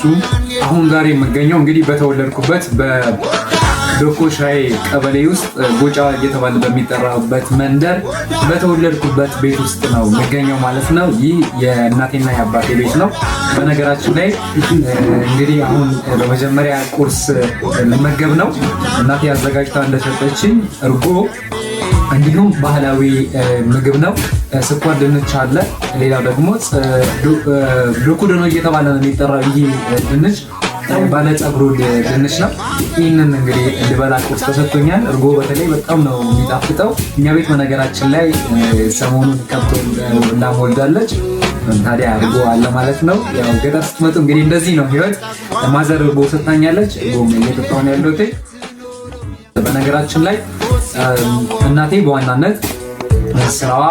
ሁላችሁም። አሁን ዛሬ የምገኘው እንግዲህ በተወለድኩበት በዶኮሻይ ቀበሌ ውስጥ ጎጫ እየተባለ በሚጠራበት መንደር በተወለድኩበት ቤት ውስጥ ነው የምገኘው ማለት ነው። ይህ የእናቴና የአባቴ ቤት ነው። በነገራችን ላይ እንግዲህ አሁን በመጀመሪያ ቁርስ ልመገብ ነው። እናቴ አዘጋጅታ እንደሰጠችኝ እርጎ እንዲሁም ባህላዊ ምግብ ነው። ስኳር ድንች አለ። ሌላው ደግሞ ዶኩዶኖ እየተባለ ነው የሚጠራው። ይህ ድንች ባለ ፀጉሩ ድንች ነው። ይህንን እንግዲህ ልበላ ቁርስ ተሰጥቶኛል። እርጎ በተለይ በጣም ነው የሚጣፍጠው። እኛ ቤት በነገራችን ላይ ሰሞኑን ከብቶ ላም ወልዳለች። ታዲያ እርጎ አለ ማለት ነው። ያው ገጠር ስትመጡ እንግዲህ እንደዚህ ነው ህይወት። ማዘር እርጎ ሰጥታኛለች። እርጎ እየጠጣሁ ነው ያለሁት። በነገራችን ላይ እናቴ በዋናነት ስራዋ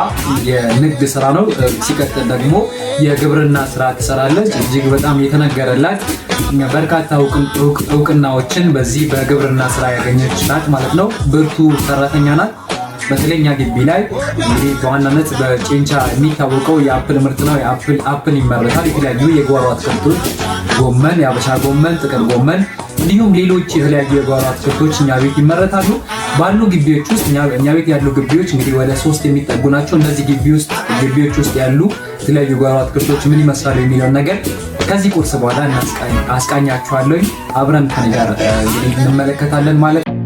የንግድ ስራ ነው። ሲቀጥል ደግሞ የግብርና ስራ ትሰራለች። እጅግ በጣም የተነገረላት በርካታ እውቅናዎችን በዚህ በግብርና ስራ ያገኘች ናት ማለት ነው። ብርቱ ሰራተኛ ናት። በተለይ እኛ ግቢ ላይ እንግዲህ በዋናነት በጭንቻ የሚታወቀው የአፕል ምርት ነው። አፕል ይመረታል። የተለያዩ የጓሮ አትክልቶች ጎመን፣ የአበሻ ጎመን፣ ጥቅል ጎመን እንዲሁም ሌሎች የተለያዩ የጓሮ አትክልቶች እኛ ቤት ይመረታሉ። ባሉ ግቢዎች ውስጥ እኛ ቤት ያሉ ግቢዎች እንግዲህ ወደ 3 የሚጠጉ ናቸው። እነዚህ ግቢዎች ውስጥ ያሉ የተለያዩ ጓሮ አትክልቶች ምን ይመስላሉ የሚለውን ነገር ከዚህ ቁርስ በኋላ አስቃኛችኋለሁ። አብረን ከኔ ጋር እንግዲህ እንመለከታለን ማለት ነው።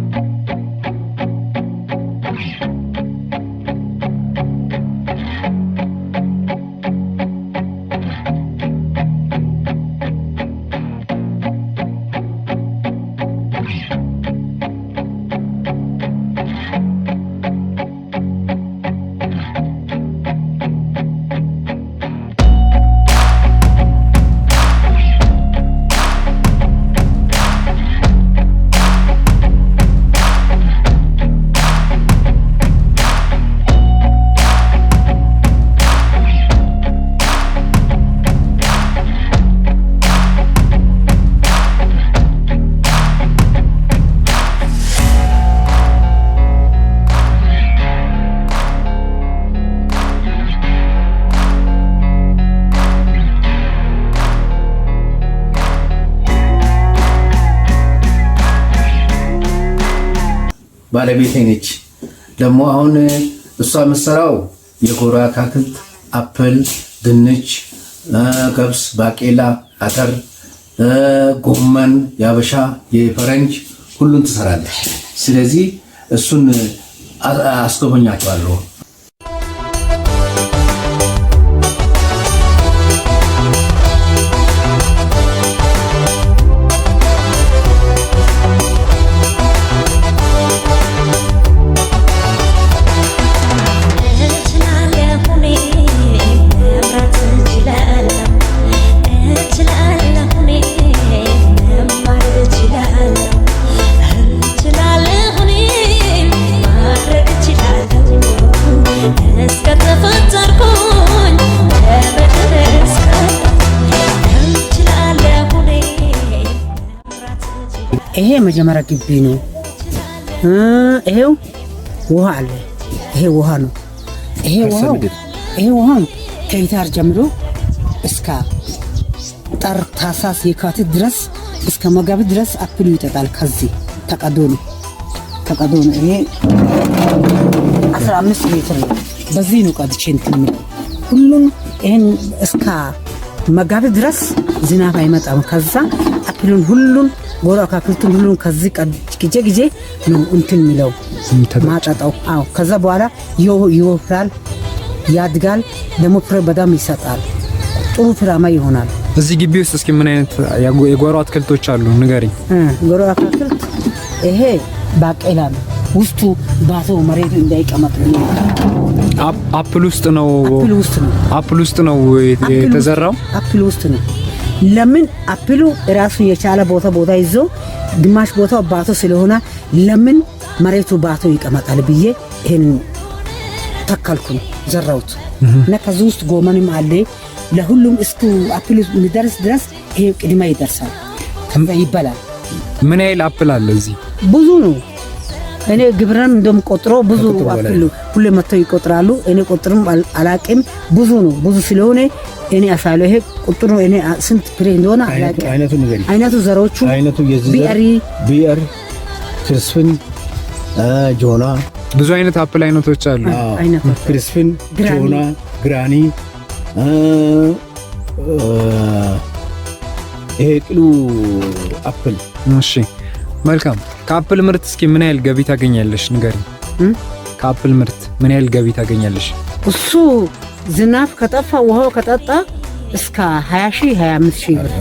ባለቤቴ ነች። ደግሞ አሁን እሷ የምትሰራው የጓሮ አትክልት አፕል፣ ድንች፣ ገብስ፣ ባቄላ፣ አተር፣ ጎመን፣ የአበሻ፣ የፈረንጅ ሁሉን ትሰራለች። ስለዚህ እሱን አስጎበኛቸዋለሁ። ይሄ መጀመሪያ ግቢ ነው። ይሄው ውሃ አለ። ይሄ ውሃ ነው። ይሄ ውሃ ከኢታር ጀምሮ እስከ ጥር፣ ታህሳስ፣ የካቲት ድረስ እስከ መጋቢት ድረስ አፕሉ ይጠጣል። ከዚህ ተቀዶ ነው። ይሄ 15 ሜትር ነው። በዚህ ነው ቀድቼ እንትን የሚለው ሁሉም። ይሄን እስከ መጋቢት ድረስ ዝናብ አይመጣም። ከዛ አፕሉን ሁሉም ጓሮ አትክልቱን ሁሉን ከዚህ ጊዜ ነው እንትን የሚለው ማጫጣው። አዎ ከዛ በኋላ ይወፍራል፣ ያድጋል፣ ደግሞ ፍሬ በጣም ይሰጣል። ጥሩ ፍሬያማ ይሆናል። እዚህ ግቢ ውስጥ እስኪ ምን አይነት የጓሮ አትክልቶች አሉ ንገሪኝ። ጓሮ አትክልት ይሄ ባቄላ ነው። ውስጡ ባቶ መሬቱ እንዳይቀመጥ ነው። አፕል ውስጥ ነው የተዘራው። አፕል ውስጥ ነው። ለምን አፕሉ ራሱ የቻለ ቦታ ይዞ ግማሽ ቦታው ባቶ ስለሆነ ለምን መሬቱ ባቶ ይቀመጣል ብዬ ይሄን ተከልኩ፣ ዘራውት እና ከዚህ ውስጥ ጎመንም አለ። ለሁሉም እስኩ አፕሉ የሚደርስ ድረስ ይሄ ቅድማ ይደርሳል፣ ይበላል። ምን ያህል አፕል አለ እዚህ? ብዙ ነው። እኔ ግብረን እንደም ቆጥሮ ብዙ አፕል ሁሌ መተው ይቆጥራሉ። እኔ ቆጥርም አላቅም ብዙ ነው። ብዙ ስለሆነ እኔ አሳለው ይሄ ቁጥሩ እኔ ስንት ፍሬ እንደሆነ አላቅም። አይነቱ ዘሮቹ ቢአር ክርስፍን ጆና ብዙ አይነት አፕል አይነቶች አሉ። ክርስፍን ጆና ግራኒ ይሄ ቅሉ አፕል። እሺ መልካም። ከአፕል ምርት እስኪ ምን ያህል ገቢ ታገኛለሽ ንገሪ? ከአፕል ምርት ምን ያህል ገቢ ታገኛለሽ? እሱ ዝናብ ከጠፋ ውሃው ከጠጣ እስከ 20 ሺህ 25 ሺህ ብር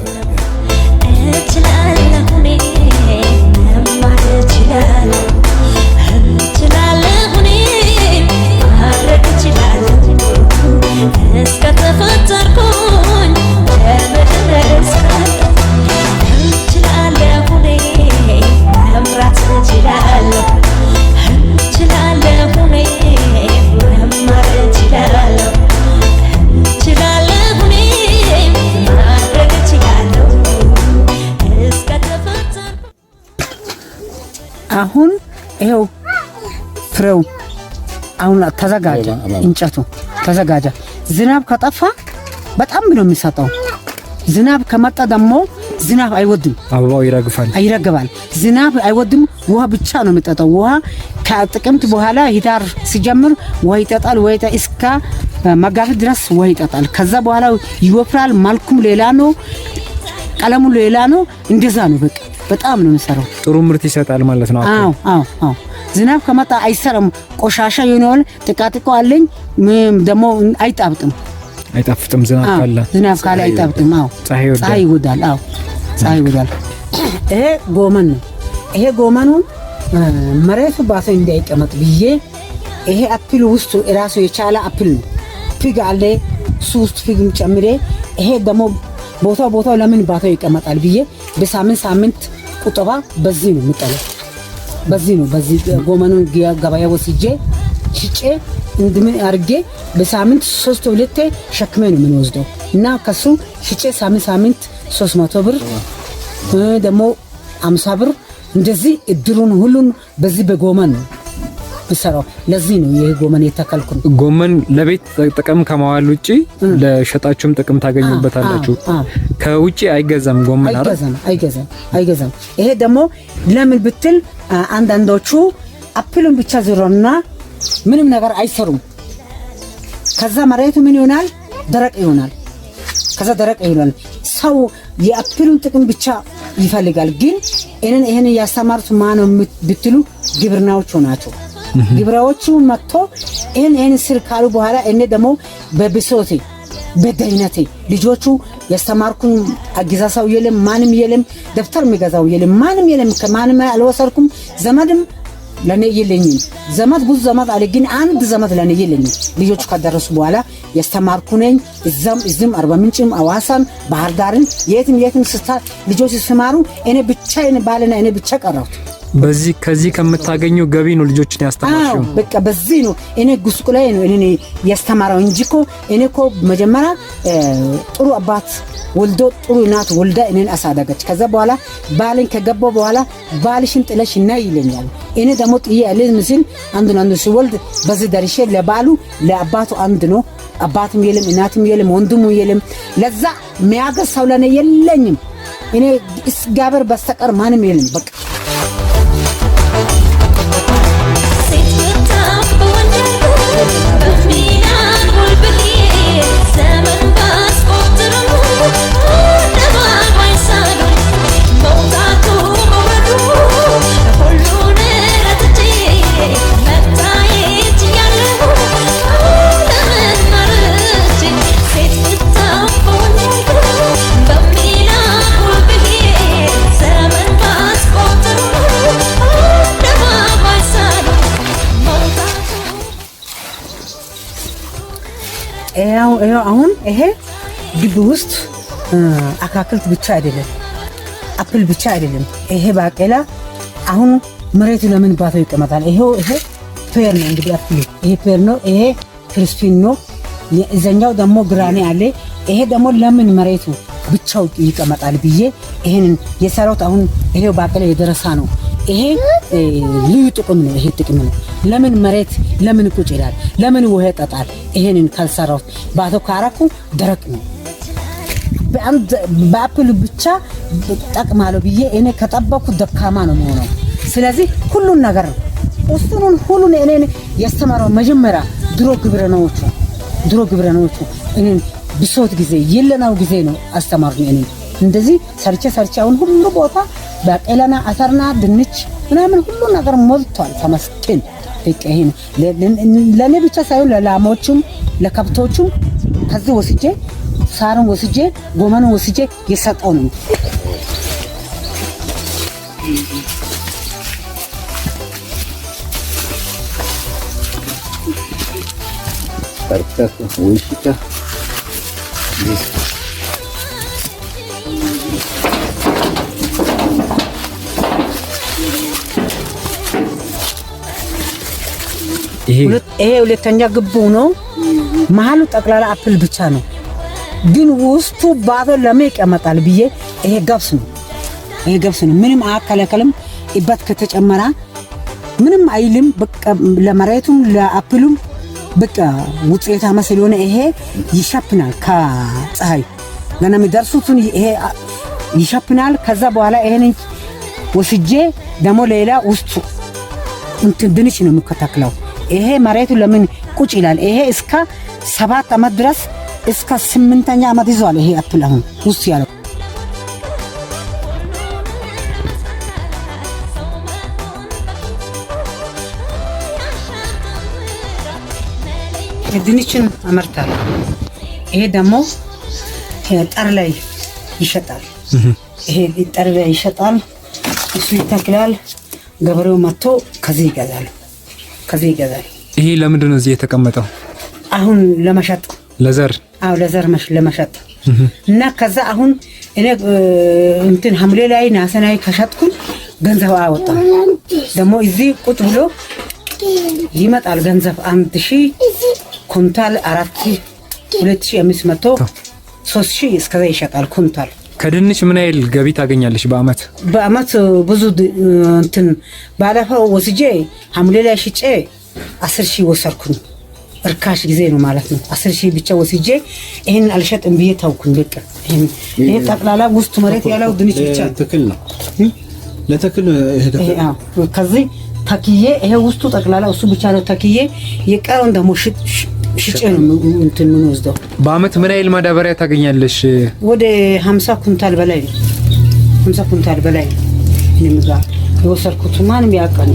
አሁን ይሄው ፍሬው አሁን ተዘጋጀ፣ እንጨቱ ተዘጋጀ። ዝናብ ከጠፋ በጣም ነው የሚሰጠው። ዝናብ ከመጣ ደግሞ ዝናብ አይወድም፣ አበባው ይረግፋል። ዝናብ አይወድም፣ ውሃ ብቻ ነው የሚጠጣው። ውሃ ከጥቅምት በኋላ ሂዳር ሲጀምር ውሃ ይጠጣል። እስከ መጋቢት ድረስ ውሃ ይጠጣል። ከዛ በኋላ ይወፍራል። መልኩም ሌላ ነው፣ ቀለሙ ሌላ ነው። እንደዛ ነው በቃ በጣም ነው የሚሰራው። ጥሩ ምርት ይሰጣል ማለት ነው። አዎ ዝናብ ከመጣ አይሰራም። ቆሻሻ ይሆናል። ጥቃጥቆ አለኝ ደግሞ አይጣፍጥም። ዝናብ ካለ አይጣፍጥም። ፀሐይ ይወዳል። ፀሐይ ይወዳል። ይሄ ጎመን ነው። ይሄ ጎመኑ መሬቱ ባሰ እንዳይቀመጥ ብዬ ይሄ አፕል ውስጥ ራሱ የቻለ አፕል ነው። ፊግ አለ እሱ ውስጥ ፊግም ጨምሬ ይሄ ደግሞ ቦታው ለምን ባታው ይቀመጣል ብዬ በሳምንት ቁጠባ በዚህ ነው የምጠለው። በዚህ ጎመኑን ገበያ ወስጄ ሽጬ እንደምን አርጌ በሳምንት 3-2 ሸክሜ ነው የምንወስደው እና ከሱ ሽጬ ሳምንት 300 ብር ደግሞ 50 ብር እንደዚህ እድሩን ሁሉን በዚህ በጎመን ነው በሰራው። ለዚህ ነው ይሄ ጎመን የተከልኩት። ጎመን ለቤት ጥቅም ከማዋል ውጪ ለሸጣችሁም ጥቅም ታገኙበታላችሁ። ከውጪ አይገዛም ጎመን አይገዛም። ይሄ ደግሞ ለምን ብትል አንዳንዶቹ አፕሉን ብቻ ዝሮና ምንም ነገር አይሰሩም። ከዛ መሬቱ ምን ይሆናል? ደረቅ ይሆናል። ሰው የአፕሉን ጥቅም ብቻ ይፈልጋል። ግን ይሄን ያስተማሩት ማነው ብትሉ ግብርናዎቹ ናቸው። ግብራዎቹ መጥቶ ይሄን ስር ካሉ በኋላ እኔ ደግሞ በብሶቴ በደይነቴ ልጆቹ ያስተማርኩኝ አግዛሳው የለም፣ ማንም የለም፣ ደብተር የሚገዛው የለም፣ ማንም የለም። ከማንም አልወሰርኩም። ዘመድም ለኔ የለኝም። ዘመድ ብዙ ዘመድ አለ፣ ግን አንድ ዘመድ ለኔ የለኝም። ልጆቹ ከደረሱ በኋላ ያስተማርኩ ነኝ። እዚህም አርባ ምንጭም አዋሳም ባህር ዳርን የትም ስታ ልጆች ሲማሩ እኔ ብቻዬን ባለና እኔ ብቻ ቀረሁት። ከዚህ ከምታገኘው ገቢ ነው ልጆችን ያስተማርሽው? በቃ በዚህ ነው እኔ ጉስቁላይ ነው እኔ ያስተማረው እንጂ እኔ መጀመሪያ ጥሩ አባት ወልዶ ጥሩ እናት ወልዳ እኔን አሳደገች። ከዛ በኋላ ባልን ከገባው በኋላ ባልሽን ጥለሽ እና ይለኛል። እኔ ደግሞ ጥዬ ያለኝ ምስል አንዱ ሲወልድ በዚህ ደርሼ ለባሉ ለአባቱ አንድ ነው። አባትም የለም፣ እናትም የለም፣ ወንድሙ የለም። ለዛ የሚያገሳው ለኔ የለኝም። እኔ እስጋበር በስተቀር ማንም የለም። በቃ አሁን ይሄ ግቢ ውስጥ አካክልት ብቻ አይደለም፣ አፕል ብቻ አይደለም። ይሄ ባቄላ አሁን መሬቱ ለምን ባታው ይቀመጣል? ይሄ ፔር ነው እንግዲህ አፕል ይሄ ፔር ነው። ይሄ ክሪስፒን ነው። እዛኛው ደግሞ ግራኒ አለ። ይሄ ደግሞ ለምን መሬቱ ብቻው ይቀመጣል ብዬ ይሄንን የሰራሁት። አሁን ይሄው ባቄላ የደረሳ ነው። ይሄ ልዩ ጥቅም ነው። ይሄ ጥቅም ነው። ለምን መሬት ለምን ቁጭ ይላል? ለምን ውሃ ይጠጣል? ይሄንን ካልሰራው ባቶ ካራኩ ደረቅ ነው። በአፕል ብቻ ጠቅማለሁ ብዬ እኔ ከጠበኩ ደካማ ነው የሚሆነው። ስለዚህ ሁሉን ነገር እሱን ሁሉን እኔ ያስተማረው መጀመሪያ ድሮ ግብረናዎቹ እኔ ብሶት ጊዜ የለናው ጊዜ ነው አስተማሩኝ። እኔ እንደዚህ ሰርቼ አሁን ሁሉ ቦታ በቀለና አተርና ድንች ምናምን ሁሉ ነገር ሞልቷል። ተመስገን። ይሄን ለኔ ብቻ ሳይሆን ለላሞቹም ለከብቶቹም ከዚህ ወስጄ ሳሩን ወስጄ ጎመኑን ወስጄ የሰጠው ነው። Perfecto, ውሽታ ይሄ ሁለተኛ ግቡ ነው። መሀሉ ጠቅላላ አፕል ብቻ ነው፣ ግን ውስጡ ባዶ ለምን ይቀመጣል ብዬ ይሄ ገብስ ነው። ምንም አያከለከልም። ይባት ከተጨመራ ምንም አይልም። በቃ ለመሬቱም ለአፕሉም በቃ ውጤታማ ስለሆነ ይሄ ይሸፍናል። ከፀሐይ ገና የሚደርሱትን ይሄ ይሸፍናል። ከዛ በኋላ ይሄን ወስጄ ደግሞ ሌላ ውስጡ እንትን ድንች ነው የሚከተክለው። ይሄ መሬቱ ለምን ቁጭ ይላል? ይሄ እስከ 7 ዓመት ድረስ እስከ 8ኛ ዓመት ይዟል። ይሄ አፕል አሁን ውስጥ ያለው ድንችን አመርታለሁ። ይሄ ደግሞ ጠር ላይ ይሸጣል። ይሄ ጠር ላይ ይሸጣል። እሱ ይተክላል። ገበሬው መጥቶ ከዚህ ይገዛል። ይሄ ለምንድን ነው እዚህ የተቀመጠው? አሁን ለመሸጥ ለዘር ለመሸጥ እና ከዛ አሁን እኔ እንትን ሐምሌ ላይ ነሐሴ ላይ ከሸጥኩኝ ገንዘብ አወጣ። ደግሞ እዚህ ቁጭ ብሎ ይመጣል ገንዘብ 1000 ኩንታል 2500 3000 እስከዛ ይሸጣል ኩንታል። ከድንች ምን ያህል ገቢ ታገኛለሽ በአመት? በአመት ብዙ እንትን ባለፈው ወስጄ ሐምሌ ላይ ሽጬ 10000 ወሰርኩኝ። እርካሽ ጊዜ ነው ማለት ነው። 10000 ብቻ ወስጄ ይሄን አልሸጥም ብዬ ታውኩኝ። በቃ ይሄ ጠቅላላ ውስጥ መሬት ያለው ድንች ብቻ ተክል ነው። ለተክል ይሄ ተክል ከዚህ ተክዬ ይሄ ውስጡ ጠቅላላ እሱ ብቻ ነው ተክዬ የቀረውን ደግሞ ሽጬ ነው እንትን ምን ወስደው። በአመት ምን ያህል ማዳበሪያ ታገኛለሽ? ወደ 50 ኩንታል በላይ 50 ኩንታል በላይ ንምጋ የወሰርኩት ማንም ያውቃል።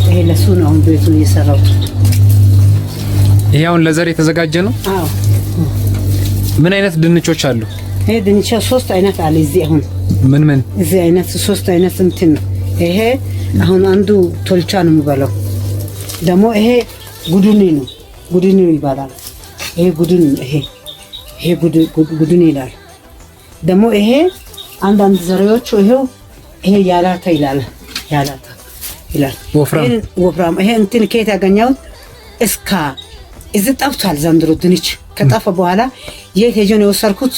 ይሄ ለሱ ነው አሁን ቤቱን እየሰራሁት። ይሄ አሁን ለዘር የተዘጋጀ ነው? አዎ። ምን አይነት ድንቾች አሉ? ይሄ ድንች 3 አይነት አለ እዚህ። አሁን ምን እዚህ አይነት 3 አይነት እንትን ነው። ይሄ አሁን አንዱ ቶልቻ ነው የሚባለው። ደግሞ ይሄ ጉዱኒ ይባላል። ይሄ ጉዱኒ ይላል። ደግሞ ይሄ አንዳንድ ዘሬዎቹ ይሄ ያላታ ይላል። ወፍራም ይሄ እንትን ከየት ያገኘው? እስካ እዚህ ጠፍቷል ዘንድሮ ድንች ከጠፋ በኋላ የት ሄጄ ነው የወሰድኩት?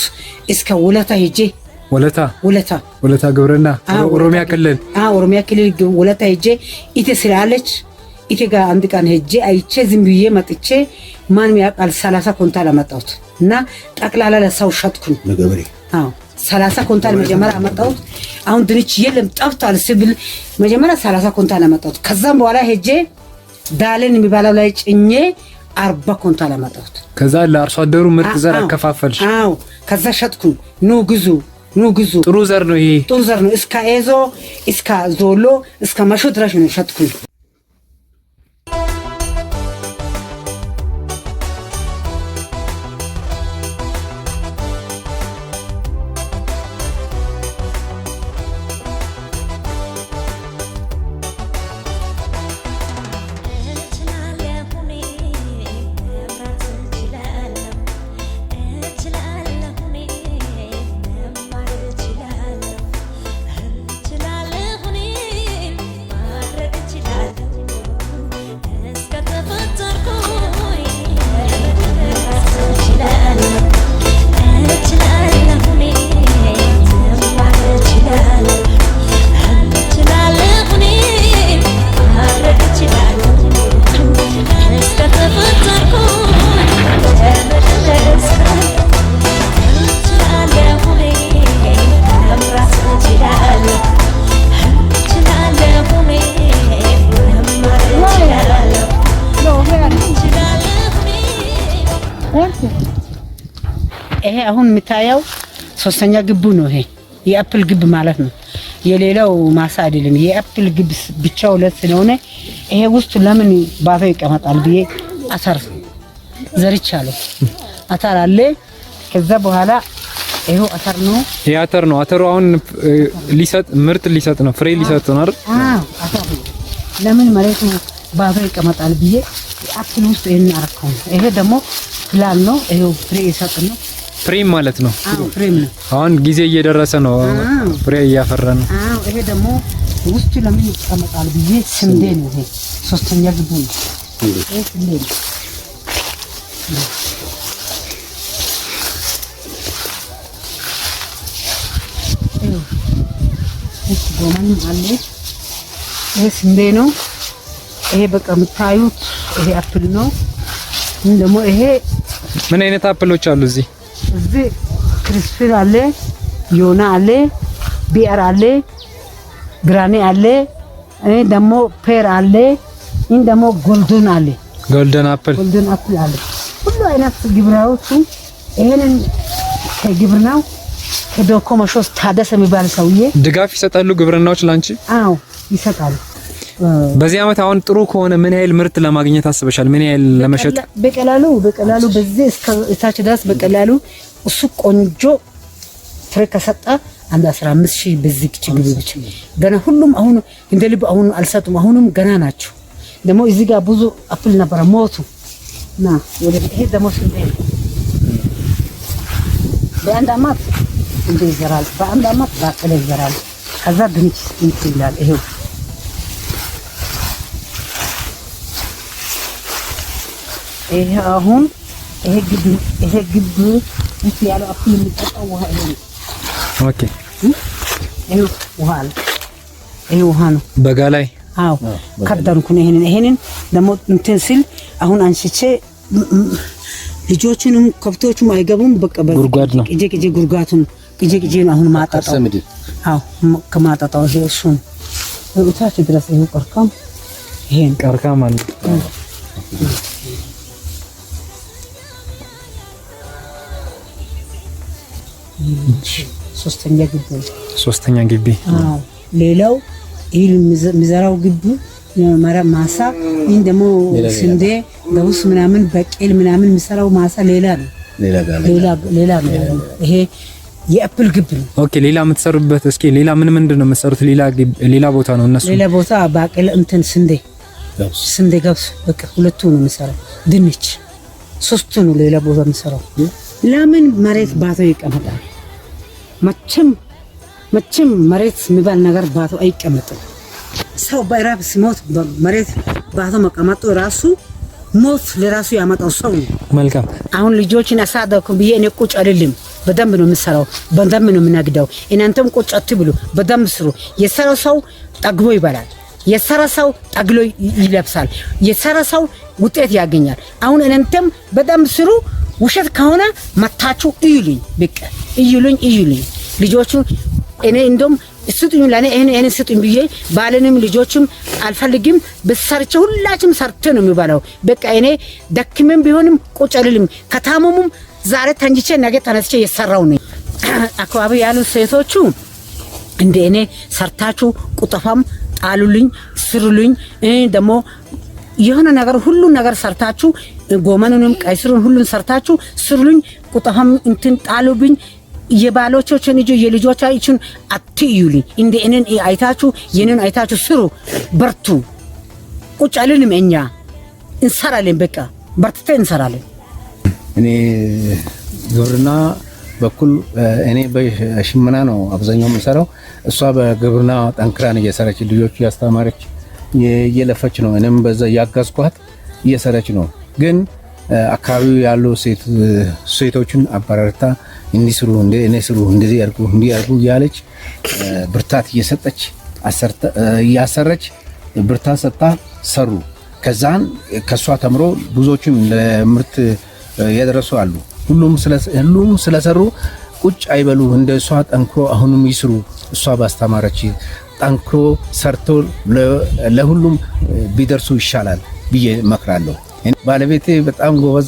እስከ ወለታ ሄጄ ወለታ ግብርና ኦሮሚያ ክልል ወለታ ሄጄ ኢቴ ስላለች ኢቴ ጋር አንድ ቀን ሄጄ አይቼ ዝም ብዬ መጥቼ ማንም ያውቃል 30 ኩንታል አመጣሁት እና ጠቅላላ ለሰው ሸጥኩኝ ለገበሬ። 30 ኩንታል መጀመሪያ አመጣሁት። አሁን ድንች የለም ጠፍቷል ሲብል መጀመሪያ 30 ኩንታል አመጣሁት። ከዛም በኋላ ሄጄ ዳለን የሚባለው ላይ ጭኜ 40 ኩንታል አመጣሁት። ከዛ ለአርሶ አደሩ ምርጥ ዘር አከፋፈልሽ? አዎ። ከዛ ሸጥኩኝ። ኑ ግዙ። ጥሩ ዘር ነው ይሄ። ጥሩ ዘር ነው። እስከ ኤዞ እስከ ዞሎ እስከ መሾ ድረስ ነው ሸጥኩኝ። ይሄ አሁን የምታየው ሶስተኛ ግቡ ነው። ይሄ የአፕል ግብ ማለት ነው። የሌላው ማሳ አይደለም። የአፕል ግብ ብቻው ሁለት ስለሆነ ይሄ ውስጥ ለምን ባዶ ይቀመጣል ብዬ አተር ዘርቻለሁ። አተር አለ። ከዛ በኋላ ይሄው አተር ነው። ይሄ አተር ነው። አተሩ አሁን ሊሰጥ ምርት ሊሰጥ ነው፣ ፍሬ ሊሰጥ ነው አይደል? አተር ለምን መሬቱ ባዶ ይቀመጣል ብዬ አፕል ውስጥ ይሄን አረከው። ይሄ ደግሞ ፕላን ነው። ይሄው ፍሬ ይሰጥ ነው። ፍሬም ማለት ነው። ፍሬም ነው። አሁን ጊዜ እየደረሰ ነው። ፍሬ እያፈራ ነው። ይሄ ደግሞ ውስጥ ለምን ይቀመጣል ብዬ ስንዴ ነው። ይሄ ሶስተኛ ግቡ ነው። ይሄ ስንዴ ነው። ይሄ ጎመን አለ። ይሄ ስንዴ ነው። ይሄ በቃ የምታዩት ይሄ አፕል ነው። ደግሞ ይሄ ምን አይነት አፕሎች አሉ እዚህ? እዚህ ክሪስፒ አለ፣ ዮና አለ፣ ቢአር አለ፣ ግራኒ አለ። እኔ ደግሞ ፔር አለ። ይሄን ደግሞ ጎልደን አለ። ጎልደን አፕል አለ። ሁሉ አይነት ግብራዎቹ ይሄንን ከግብርናው ከዶኮ መሾስ ታደሰ የሚባል ሰውዬ ድጋፍ ይሰጣሉ ግብርናዎች ላንቺ? አዎ ይሰጣሉ። በዚህ አመት አሁን ጥሩ ከሆነ ምን ያህል ምርት ለማግኘት አስበሻል? ምን ያህል ለመሸጥ? በቀላሉ በዚህ እስከ እታች ድረስ በቀላሉ እሱ ቆንጆ ፍሬ ከሰጠ አንድ 15000 በዚህ ችግር ብቻ ገና ሁሉም አሁን እንደ ልብ አሁን አልሰጡም። አሁንም ገና ናቸው። ደግሞ እዚህ ጋር ብዙ አፕል ነበር ሞቱ እና ወደ ይሄ ደግሞ ስንዴ በአንድ አመት እንደ ይዘራል፣ በአንድ አመት ባቄላ ይዘራል። ከዛ ድንች ይላል። ይሄው ይሄ አሁን ይሄ ግብ እንት ያለው አፕል የሚጠጣው ውሃ ይሄ ነው። ኦኬ ይሄ ውሃ አለ። ይሄ ውሃ ነው በጋ ላይ። አዎ ከዳንኩ ነው። ይሄንን ደግሞ እንትን ሲል አሁን አንስቼ ልጆቹንም ከብቶቹም አይገቡም። በቃ ጉርጓድ ነው። ቅጄ ጉርጓቱን ቅጄ ነው አሁን ማጣጣው። አዎ ከማጣጣው ይሄ እሱን እታች ድረስ ይሄ ቀርካም ይሄን ቀርካም አለ። ሶስተኛ ግቢ። አዎ ሌላው ይሄ የሚዘራው ግቢ ማሳ ይሄን ደግሞ ስንዴ ዳውስ ምናምን በቄል ምናምን የሚሰራው ማሳ ሌላ ነው። ሌላ ነው። ይሄ የአፕል ግቢ ነው። ኦኬ ሌላ የምትሰሩበት እስኪ ሌላ ምንድን ነው የምትሰሩት? ሌላ ቦታ ነው እነሱ ሌላ ቦታ በቄል እንትን ስንዴ ገብስ በቃ ሁለቱ ነው የሚሰራው። ድንች ሶስቱ ነው ሌላ ቦታ የሚሰራው። ለምን መሬት ባቶ ይቀመጣል? መቼም መሬት የሚባል ነገር ባቶ አይቀመጥም። ሰው በራብ ሲሞት መሬት ባቶ መቀመጡ ራሱ ሞት ለራሱ ያመጣው ሰው ነው። መልካም አሁን ልጆችን አሳደኩ ብዬ እኔ ቁጭ አይደለም፣ በደንብ ነው የምሰራው፣ በደንብ ነው የምናግደው። እናንተም ቁጭ አትብሉ፣ በደንብ ስሩ። የሰራው ሰው ጠግቦ ይበላል። የሰራ ሰው ጠግሎ ይለብሳል። የሰራ ሰው ውጤት ያገኛል። አሁን እናንተም በደንብ ስሩ። ውሸት ከሆነ መታችሁ እዩልኝ፣ በቃ እዩልኝ። ልጆቹ እኔ እንደም ስጡኝ ለኔ እኔ ስጡኝ ብዬ ባለንም ልጆችም አልፈልግም። በሰርቼ ሁላችንም ሰርተ ነው የሚባለው። በቃ እኔ ደክመም ቢሆንም ቁጭ አልልም። ከታመሙም ዛሬ ተንጅቼ ነገ ተነስቼ የሰራው ነኝ። አካባቢ ያሉ ሴቶቹ እንደ እኔ ሰርታችሁ ቁጠፋም ጣሉልኝ፣ ስሩልኝ። ደግሞ የሆነ ነገር ሁሉ ነገር ሰርታችሁ ጎመኑንም ቀይስሩን ሁሉን ሰርታችሁ ስሩልኝ፣ ቁጠፋም እንትን ጣሉብኝ። የባሎቾችን ልጅ የልጆቻችን አትዩልኝ። እንደ እኔን አይታችሁ የኔን አይታችሁ ስሩ፣ በርቱ። ቁጭ አልልም። እኛ እንሰራለን፣ በቃ በርትተን እንሰራለን። እኔ ግብርና በኩል እኔ በሽመና ነው አብዛኛው የምሰራው። እሷ በግብርና ጠንክራን እየሰራች ልጆቹ ያስተማረች እየለፈች ነው። እኔም በዛ ያጋዝኳት እየሰራች ነው። ግን አካባቢው ያሉ ሴቶችን አባራርታ እንዲስሩ እንደነስሩ እንደዚህ ያርጉ ያለች ብርታት እየሰጠች እያሰረች ብርታት ሰጣ ሰሩ። ከዛን ከሷ ተምሮ ብዙዎችም ለምርት ያደረሱ አሉ። ሁሉም ስለሰሩ ቁጭ አይበሉ፣ እንደሷ ጠንክሮ አሁንም ይስሩ። እሷ ባስተማረች ጠንክሮ ሰርቶ ለሁሉም ቢደርሱ ይሻላል ብዬ መክራለሁ። ባለቤቴ በጣም ጎበዝ